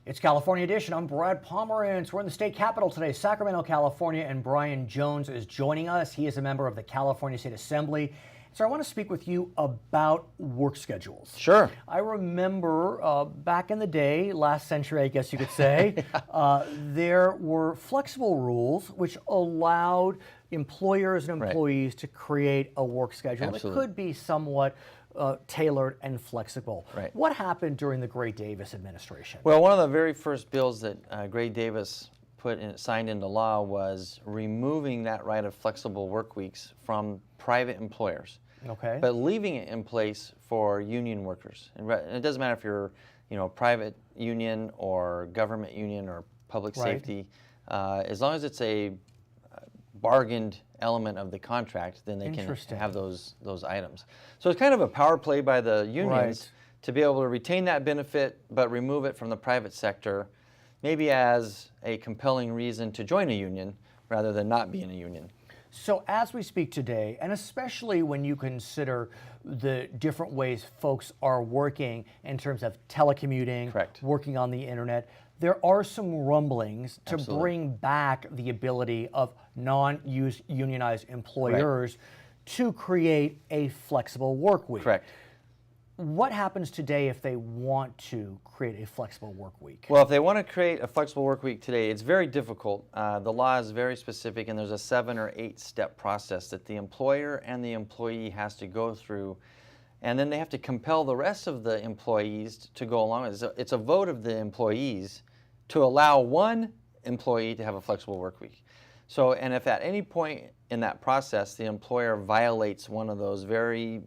It's California Edition. I'm Brad Pomerance. We're in the state capitol today, Sacramento, California, and Brian Jones is joining us. He is a member of the California State Assembly. So I want to speak with you about work schedules. Sure. I remember back in the day, last century, I guess you could say, there were flexible rules which allowed employers and employees to create a work schedule that could be somewhat tailored and flexible. Right. What happened during the Gray Davis administration? Well, one of the very first bills that Gray Davis signed into law was removing that right of flexible work weeks from private employers, but leaving it in place for union workers. And it doesn't matter if you're, private union or government union or public safety, as long as it's a bargained element of the contract, then they can have those items. So it's kind of a power play by the unions to be able to retain that benefit but remove it from the private sector, maybe as a compelling reason to join a union rather than not be in a union. So as we speak today, and especially when you consider the different ways folks are working in terms of telecommuting, working on the internet, there are some rumblings to bring back the ability of non-unionized employers to create a flexible work week. What happens today if they want to create a flexible work week? Well, if they want to create a flexible work week today, it's very difficult. The law is very specific, and there's a 7 or 8 step process that the employer and the employee has to go through, and then they have to compel the rest of the employees to go along with it. It's a vote of the employees to allow one employee to have a flexible work week. So, and if at any point in that process the employer violates one of those very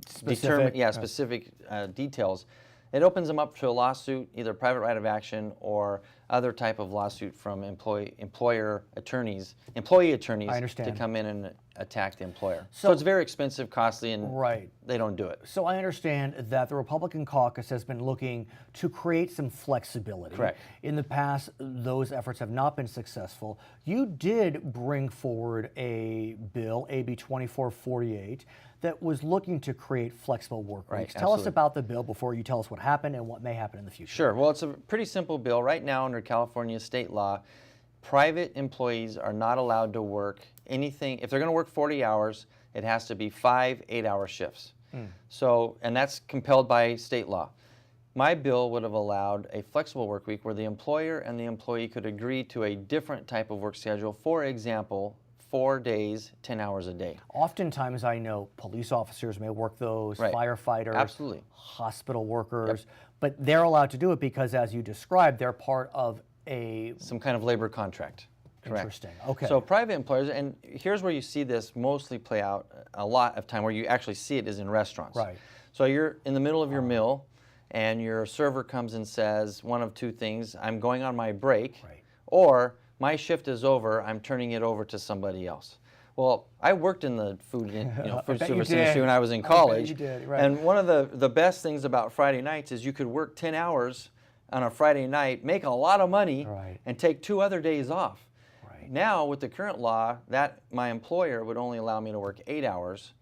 specific details, it opens them up to a lawsuit, either private right of action or other type of lawsuit from employee attorneys to come in and attack the employer. So it's very expensive, costly, and they don't do it. So I understand that the Republican caucus has been looking to create some flexibility. In the past, those efforts have not been successful. You did bring forward a bill, AB 2448, that was looking to create flexible work weeks. Tell us about the bill before you tell us what happened and what may happen in the future. Sure. Well, it's a pretty simple bill. Right now, under California state law, private employees are not allowed to work anything. If they're going to work 40 hours, it has to be 5 8-hour shifts. So, and that's compelled by state law. My bill would have allowed a flexible work week where the employer and the employee could agree to a different type of work schedule. For example, 4 days, 10 hours a day. Oftentimes I know police officers may work those, firefighters, hospital workers, but they're allowed to do it because, as you described, they're part of some kind of labor contract. Interesting. Okay. So private employers, and here's where you see this mostly play out a lot of time, where you actually see it is in restaurants. So you're in the middle of your meal, and your server comes and says one of two things: I'm going on my break, or my shift is over, I'm turning it over to somebody else. Well, I worked in the food service industry when I was in college, and one of the best things about Friday nights is you could work 10 hours on a Friday night, make a lot of money, and take 2 other days off. Now, with the current law, that my employer would only allow me to work 8 hours,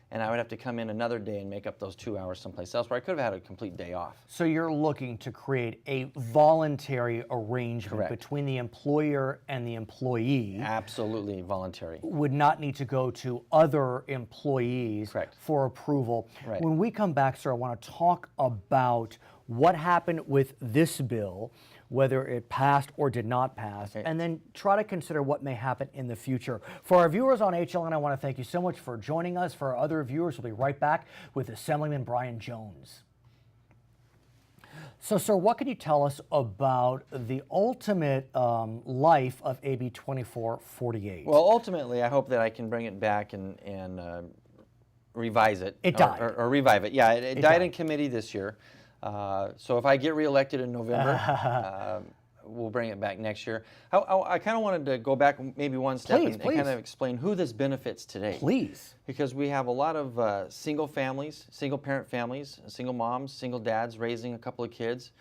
and I would have to come in another day and make up those 2 hours someplace else, where I could have had a complete day off. So you're looking to create a voluntary arrangement between the employer and the employee. Absolutely voluntary. Would not need to go to other employees for approval. When we come back, sir, I want to talk about what happened with this bill, whether it passed or did not pass, and then try to consider what may happen in the future. For our viewers on HLN, I want to thank you so much for joining us. For our other viewers, we'll be right back with Assemblyman Brian Jones. So, sir, what can you tell us about the ultimate life of AB 2448? Well, ultimately, I hope that I can bring it back and revise it. It died. Or revive it. Yeah, it died in committee this year. So if I get reelected in November, we'll bring it back next year. I kind of wanted to go back maybe one step and kind of explain who this benefits today. Because we have a lot of single families, single parent families, single moms, single dads raising a couple of kids.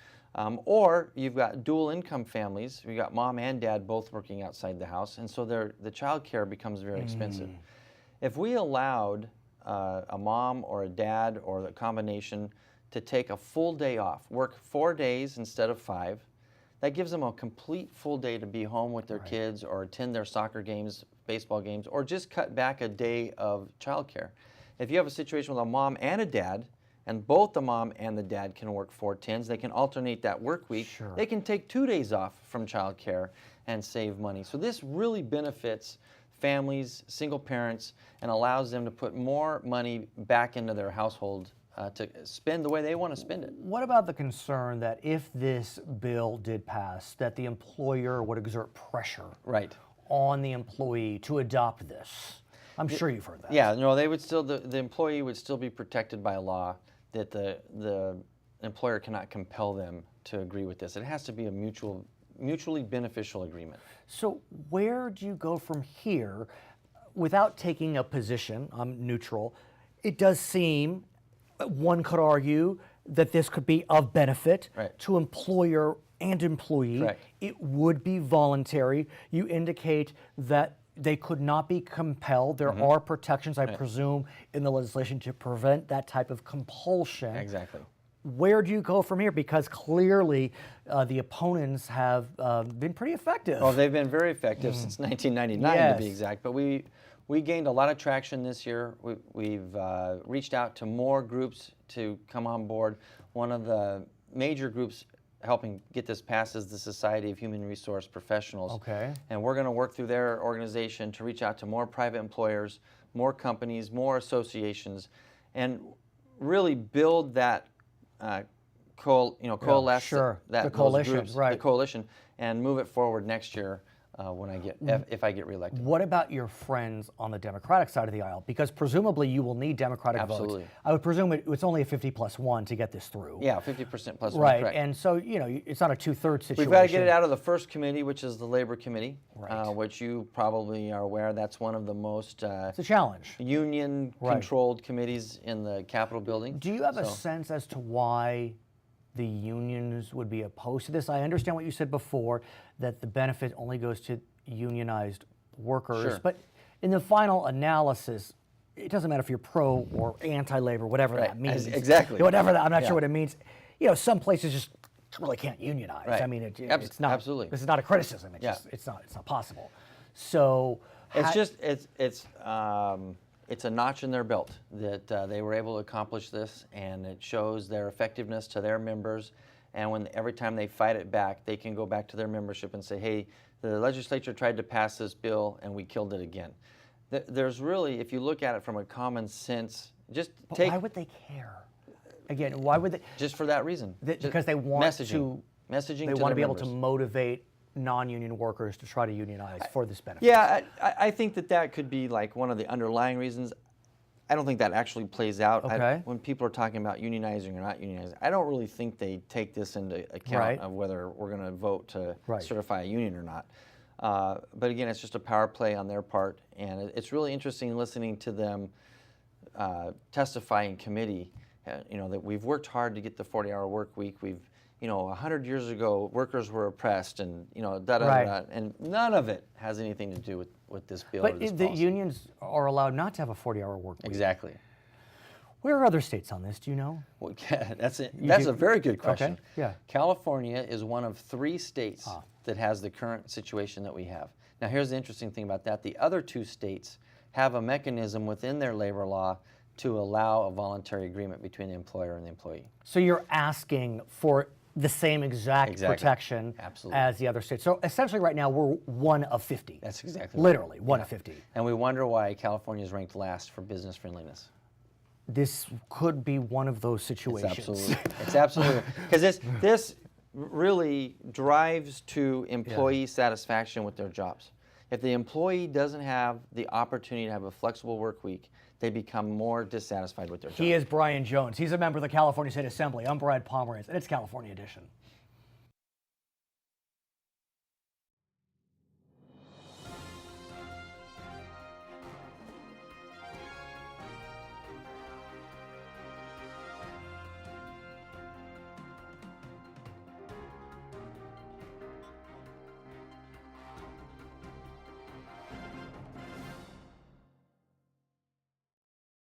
Or you've got dual income families. You've got mom and dad both working outside the house. And so the child care becomes very expensive. If we allowed a mom or a dad or the combination to take a full day off, work 4 days instead of 5. That gives them a complete full day to be home with their kids or attend their soccer games, baseball games, or just cut back a day of childcare. If you have a situation with a mom and a dad, and both the mom and the dad can work 4/10s, they can alternate that work week. Sure. They can take 2 days off from childcare and save money. So this really benefits families, single parents, and allows them to put more money back into their household to spend the way they want to spend it. What about the concern that if this bill did pass, that the employer would exert pressure on the employee to adopt this? I'm sure you've heard that. Yeah, no, they would still, the employee would still be protected by law that the employer cannot compel them to agree with this. It has to be a mutually beneficial agreement. So where do you go from here without taking a position? I'm neutral. It does seem, one could argue, that this could be of benefit to employer and employee. Correct. It would be voluntary. You indicate that they could not be compelled. There are protections, I presume, in the legislation to prevent that type of compulsion. Exactly. Where do you go from here? Because clearly the opponents have been pretty effective. Oh, they've been very effective since 1999 to be exact. But we gained a lot of traction this year. We've reached out to more groups to come on board. One of the major groups helping get this passed is the Society of Human Resource Professionals. Okay. And we're going to work through their organization to reach out to more private employers, more companies, more associations, and really build that coalesce the coalition, groups, the coalition, and move it forward next year when I get if I get reelected. What about your friends on the Democratic side of the aisle? Because presumably you will need Democratic votes. I would presume it's only a 50+1 to get this through. Yeah, 50% plus 1. Right, correct. and so it's not a 2/3 situation. We've got to get it out of the first committee, which is the Labor Committee, which you probably are aware. That's one of the most it's a challenge. Union-controlled committees in the Capitol building. Do you have a sense as to why the unions would be opposed to this? I understand what you said before, that the benefit only goes to unionized workers, but in the final analysis, it doesn't matter if you're pro or anti-labor, whatever that means. Exactly. Whatever that, I'm not sure what it means. Some places just really can't unionize. I mean, it's not. Absolutely. This is not a criticism. It's not possible. So it's a notch in their belt that they were able to accomplish this, and it shows their effectiveness to their members. And every time they fight it back, they can go back to their membership and say, hey, the legislature tried to pass this bill and we killed it again. There's really, if you look at it from a common sense, why would they care? Again, why would they? Just for that reason. Because they want messaging they want to be able to motivate non-union workers to try to unionize for this benefit. Yeah, I think that could be like one of the underlying reasons. I don't think that actually plays out. When people are talking about unionizing or not unionizing, I don't really think they take this into account of whether we're going to vote to certify a union or not. But again, it's just a power play on their part, and it's really interesting listening to them testify in committee. That we've worked hard to get the 40-hour work week. 100 years ago, workers were oppressed, and and none of it has anything to do with this bill. But or this the policy. unions are allowed not to have a 40-hour work week. Exactly. Where are other states on this? Do you know? Well, that's a very good question. Okay. Yeah. California is one of 3 states that has the current situation that we have. Now, here's the interesting thing about that: the other 2 states have a mechanism within their labor law to allow a voluntary agreement between the employer and the employee. So you're asking for the same exact protection as the other states. So essentially right now we're 1 of 50. That's exactly literally 1 of 50. And we wonder why California is ranked last for business friendliness. This could be one of those situations. It's absolutely. Because this really drives to employee satisfaction with their jobs. If the employee doesn't have the opportunity to have a flexible work week, they become more dissatisfied with their job. He is Brian Jones. He's a member of the California State Assembly. I'm Brad Pomerance, and it's California Edition.